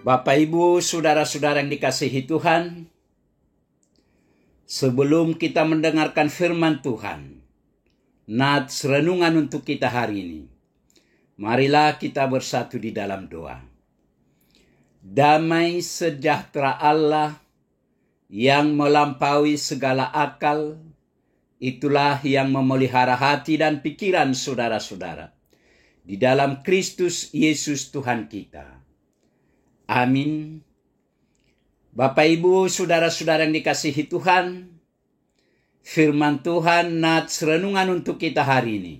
Bapak, Ibu, saudara-saudara yang dikasihi Tuhan, sebelum kita mendengarkan firman Tuhan, nats renungan untuk kita hari ini, marilah kita bersatu di dalam doa. Damai sejahtera Allah yang melampaui segala akal, itulah yang memelihara hati dan pikiran saudara-saudara di dalam Kristus Yesus Tuhan kita. Amin. Bapak, Ibu, saudara-saudara yang dikasihi Tuhan, firman Tuhan nats renungan untuk kita hari ini,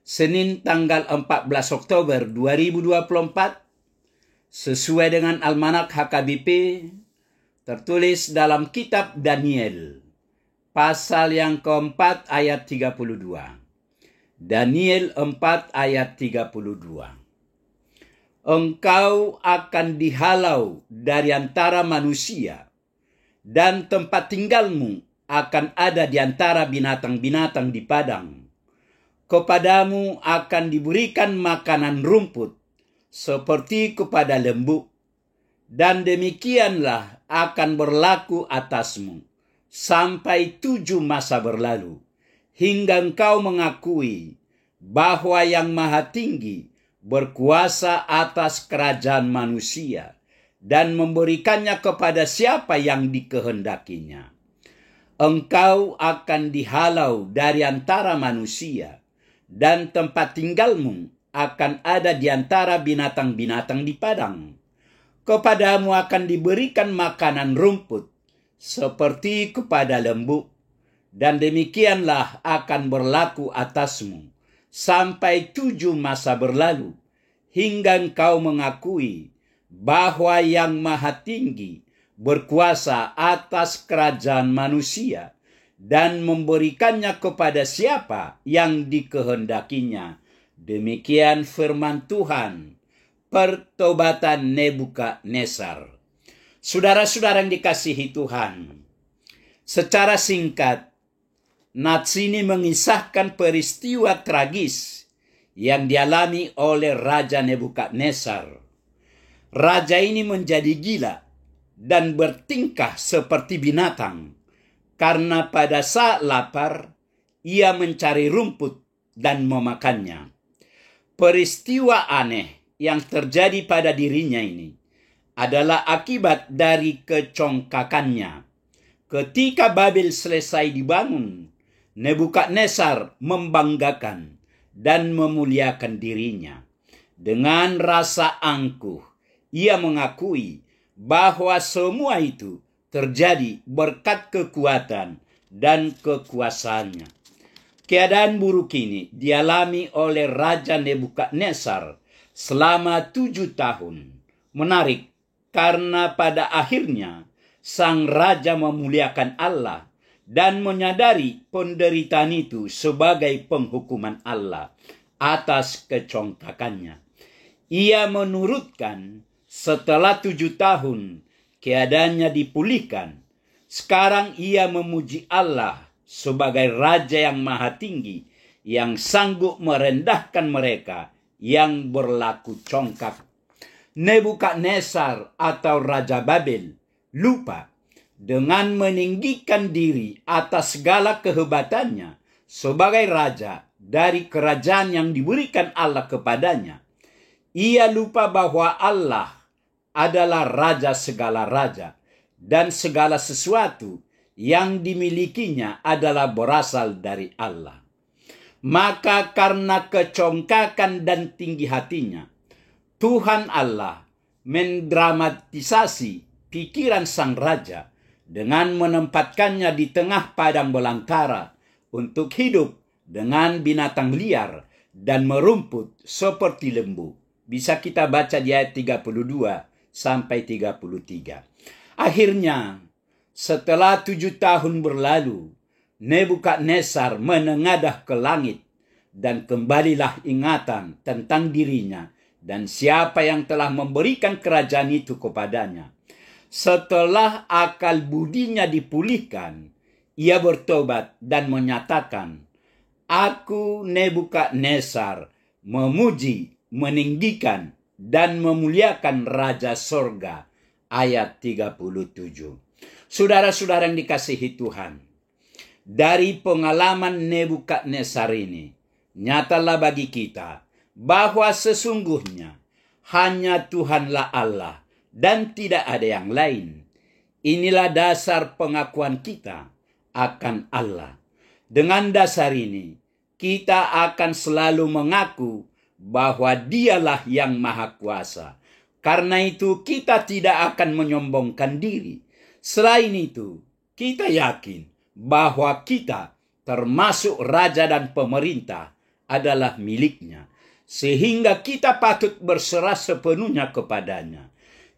Senin tanggal 14 Oktober 2024, sesuai dengan Almanak HKBP, tertulis dalam kitab Daniel, pasal yang keempat ayat 32. Daniel 4 ayat 32. Engkau akan dihalau dari antara manusia, dan tempat tinggalmu akan ada di antara binatang-binatang di padang. Kepadamu akan diberikan makanan rumput, seperti kepada lembu, dan demikianlah akan berlaku atasmu, sampai 7 masa berlalu, hingga engkau mengakui bahwa Yang Maha Tinggi berkuasa atas kerajaan manusia dan memberikannya kepada siapa yang dikehendakinya. Engkau akan dihalau dari antara manusia, dan tempat tinggalmu akan ada di antara binatang-binatang di padang. Kepadamu akan diberikan makanan rumput, seperti kepada lembu, dan demikianlah akan berlaku atasmu, sampai 7 masa berlalu, hingga engkau mengakui bahwa Yang Maha Tinggi berkuasa atas kerajaan manusia dan memberikannya kepada siapa yang dikehendakinya. Demikian firman Tuhan. Pertobatan Nebukadnezar. Saudara-saudara yang dikasihi Tuhan, secara singkat, nats ini mengisahkan peristiwa tragis yang dialami oleh Raja Nebukadnezar. Raja ini menjadi gila dan bertingkah seperti binatang, karena pada saat lapar, ia mencari rumput dan memakannya. Peristiwa aneh yang terjadi pada dirinya ini adalah akibat dari kecongkakannya. Ketika Babel selesai dibangun, Nebukadnezar membanggakan dan memuliakan dirinya. Dengan rasa angkuh, ia mengakui bahwa semua itu terjadi berkat kekuatan dan kekuasaannya. Keadaan buruk ini dialami oleh Raja Nebukadnezar selama 7 tahun. Menarik, karena pada akhirnya sang raja memuliakan Allah dan menyadari penderitaan itu sebagai penghukuman Allah atas kecongkakannya. Ia menurutkan setelah 7 tahun keadaannya dipulihkan. Sekarang ia memuji Allah sebagai Raja yang Maha Tinggi, yang sanggup merendahkan mereka yang berlaku congkak. Nebukadnezar atau Raja Babel lupa dengan meninggikan diri atas segala kehebatannya sebagai raja dari kerajaan yang diberikan Allah kepadanya. Ia lupa bahwa Allah adalah raja segala raja, dan segala sesuatu yang dimilikinya adalah berasal dari Allah. Maka karena kecongkakan dan tinggi hatinya, Tuhan Allah mendramatisasi pikiran sang raja dengan menempatkannya di tengah padang belantara untuk hidup dengan binatang liar dan merumput seperti lembu. Bisa kita baca di ayat 32 sampai 33. Akhirnya, setelah 7 tahun berlalu, Nebukadnezar menengadah ke langit, dan kembalilah ingatan tentang dirinya dan siapa yang telah memberikan kerajaan itu kepadanya. Setelah akal budinya dipulihkan, ia bertobat dan menyatakan, "Aku Nebukadnezar memuji, meninggikan dan memuliakan Raja Sorga. Ayat 37. Saudara-saudara yang dikasihi Tuhan, dari pengalaman Nebukadnezar ini, nyatalah bagi kita bahwa sesungguhnya hanya Tuhanlah Allah dan tidak ada yang lain. Inilah dasar pengakuan kita akan Allah. Dengan dasar ini, kita akan selalu mengaku bahwa Dialah yang Maha Kuasa. Karena itu kita tidak akan menyombongkan diri. Selain itu, kita yakin bahwa kita termasuk raja dan pemerintah adalah miliknya. Sehingga kita patut berserah sepenuhnya kepadanya.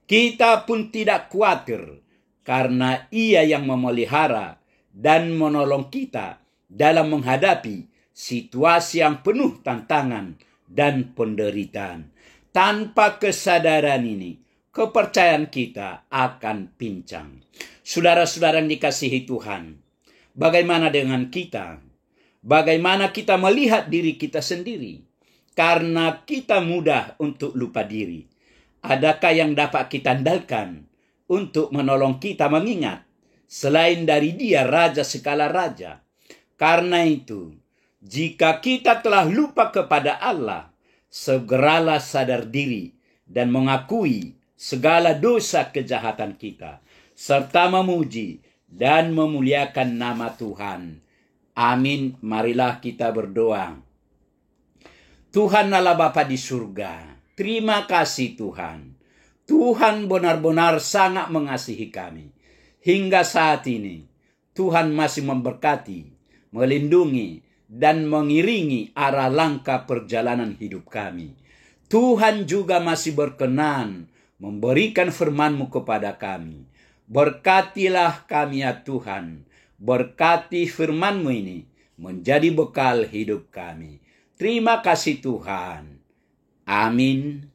Kita pun tidak khawatir karena Ia yang memelihara dan menolong kita dalam menghadapi situasi yang penuh tantangan dan penderitaan. Tanpa kesadaran ini, kepercayaan kita akan pincang. Saudara-saudara yang dikasihi Tuhan, bagaimana dengan kita? Bagaimana kita melihat diri kita sendiri? Karena kita mudah untuk lupa diri. Adakah yang dapat kita andalkan untuk menolong kita mengingat selain dari Dia Raja segala raja? Karena itu, jika kita telah lupa kepada Allah, segeralah sadar diri dan mengakui segala dosa kejahatan kita, serta memuji dan memuliakan nama Tuhan. Amin. Marilah kita berdoa. Tuhan Allah Bapa di surga, terima kasih Tuhan. Tuhan benar-benar sangat mengasihi kami. Hingga saat ini, Tuhan masih memberkati, melindungi, dan mengiringi arah langkah perjalanan hidup kami. Tuhan juga masih berkenan memberikan firman-Mu kepada kami. Berkatilah kami ya Tuhan. Berkati firman-Mu ini menjadi bekal hidup kami. Terima kasih Tuhan. Amin.